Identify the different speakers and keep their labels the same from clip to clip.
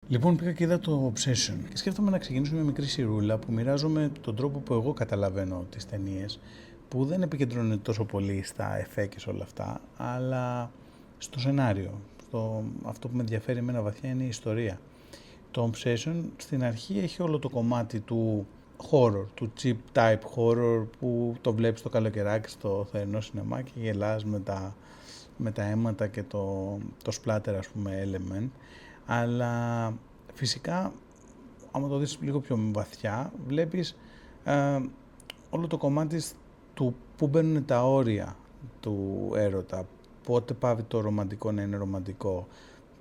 Speaker 1: Λοιπόν, πήγα και είδα το Obsession και σκέφτομαι να ξεκινήσω μια μικρή σειρούλα που μοιράζομαι τον τρόπο που εγώ καταλαβαίνω τις ταινίες, που δεν επικεντρώνεται τόσο πολύ στα εφέ και σε όλα αυτά, αλλά στο σενάριο. Αυτό που με ενδιαφέρει εμένα βαθιά είναι η ιστορία. Το Obsession στην αρχή έχει όλο το κομμάτι του horror, του cheap type horror που το βλέπεις το καλοκαιράκι στο θερινό σινεμά και γελάς με τα αίματα και το splatter, ας πούμε, element. Αλλά φυσικά άμα το δεις λίγο πιο βαθιά βλέπεις όλο το κομμάτι του που μπαίνουν τα όρια του έρωτα, πότε πάβει το ρομαντικό να είναι ρομαντικό,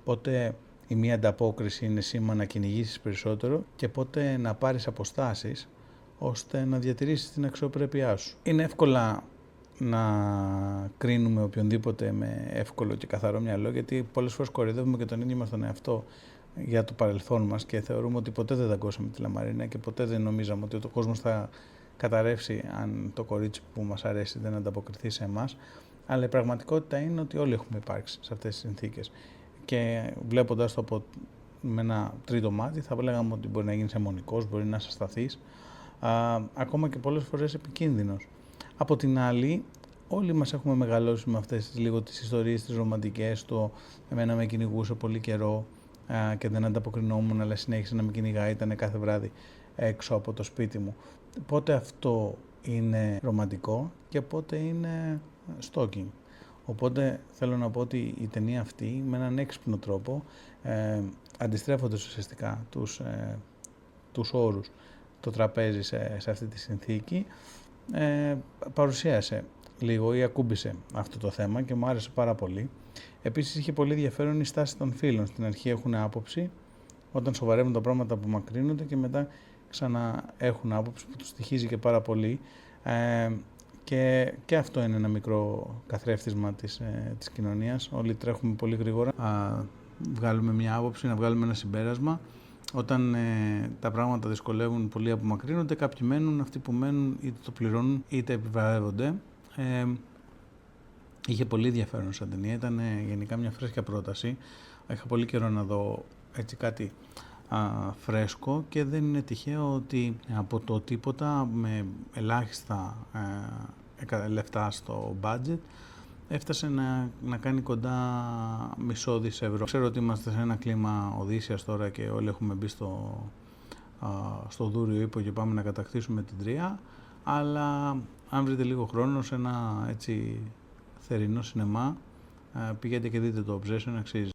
Speaker 1: πότε η μία ανταπόκριση είναι σήμα να κυνηγήσεις περισσότερο και πότε να πάρεις αποστάσεις ώστε να διατηρήσεις την αξιοπρέπειά σου. Είναι εύκολα να κρίνουμε οποιονδήποτε με εύκολο και καθαρό μυαλό, γιατί πολλές φορές κοροϊδεύουμε και τον ίδιο μας τον εαυτό για το παρελθόν μας και θεωρούμε ότι ποτέ δεν δαγκώσαμε τη λαμαρίνα και ποτέ δεν νομίζαμε ότι ο κόσμος θα καταρρεύσει αν το κορίτσι που μας αρέσει δεν ανταποκριθεί σε εμάς. Αλλά η πραγματικότητα είναι ότι όλοι έχουμε υπάρξει σε αυτές τις συνθήκες. Και βλέποντας το με ένα τρίτο μάτι, θα λέγαμε ότι μπορεί να γίνεις αιμονικός, μπορεί να είσαι ασταθής, ακόμα και πολλές φορές επικίνδυνος. Από την άλλη, όλοι μας έχουμε μεγαλώσει με αυτές τις ιστορίες, τις ρομαντικές, το εμένα με κυνηγούσε πολύ καιρό και δεν ανταποκρινόμουν, αλλά συνέχισε να με κυνηγάει, ήταν κάθε βράδυ έξω από το σπίτι μου. Πότε αυτό είναι ρομαντικό και πότε είναι stalking. Οπότε θέλω να πω ότι η ταινία αυτή με έναν έξυπνο τρόπο αντιστρέφοντας ουσιαστικά τους όρους, το τραπέζι σε αυτή τη συνθήκη, παρουσίασε λίγο ή ακούμπησε αυτό το θέμα και μου άρεσε πάρα πολύ. Επίσης είχε πολύ ενδιαφέρον η στάση των φίλων. Στην αρχή έχουν άποψη, όταν σοβαρεύουν τα πράγματα απομακρύνονται και μετά ξανά έχουν άποψη που τους στοιχίζει και πάρα πολύ. Και αυτό είναι ένα μικρό καθρέφτισμα της κοινωνίας. Όλοι τρέχουμε πολύ γρήγορα να βγάλουμε μια άποψη, να βγάλουμε ένα συμπέρασμα. Όταν τα πράγματα δυσκολεύουν, πολύ απομακρύνονται, κάποιοι μένουν, αυτοί που μένουν είτε το πληρώνουν είτε επιβραβεύονται. Είχε πολύ ενδιαφέρον σαν ταινία, ήταν γενικά μια φρέσκια πρόταση. Είχα πολύ καιρό να δω έτσι κάτι φρέσκο και δεν είναι τυχαίο ότι από το τίποτα με ελάχιστα λεφτά στο budget έφτασε να κάνει κοντά μισό δις ευρώ. Ξέρω ότι είμαστε σε ένα κλίμα Οδύσσιας τώρα και όλοι έχουμε μπει στο δούριο ύπο και πάμε να κατακτήσουμε την Τρία, αλλά αν βρείτε λίγο χρόνο σε ένα έτσι θερινό σινεμά, πηγαίνετε και δείτε το Obsession, αξίζει.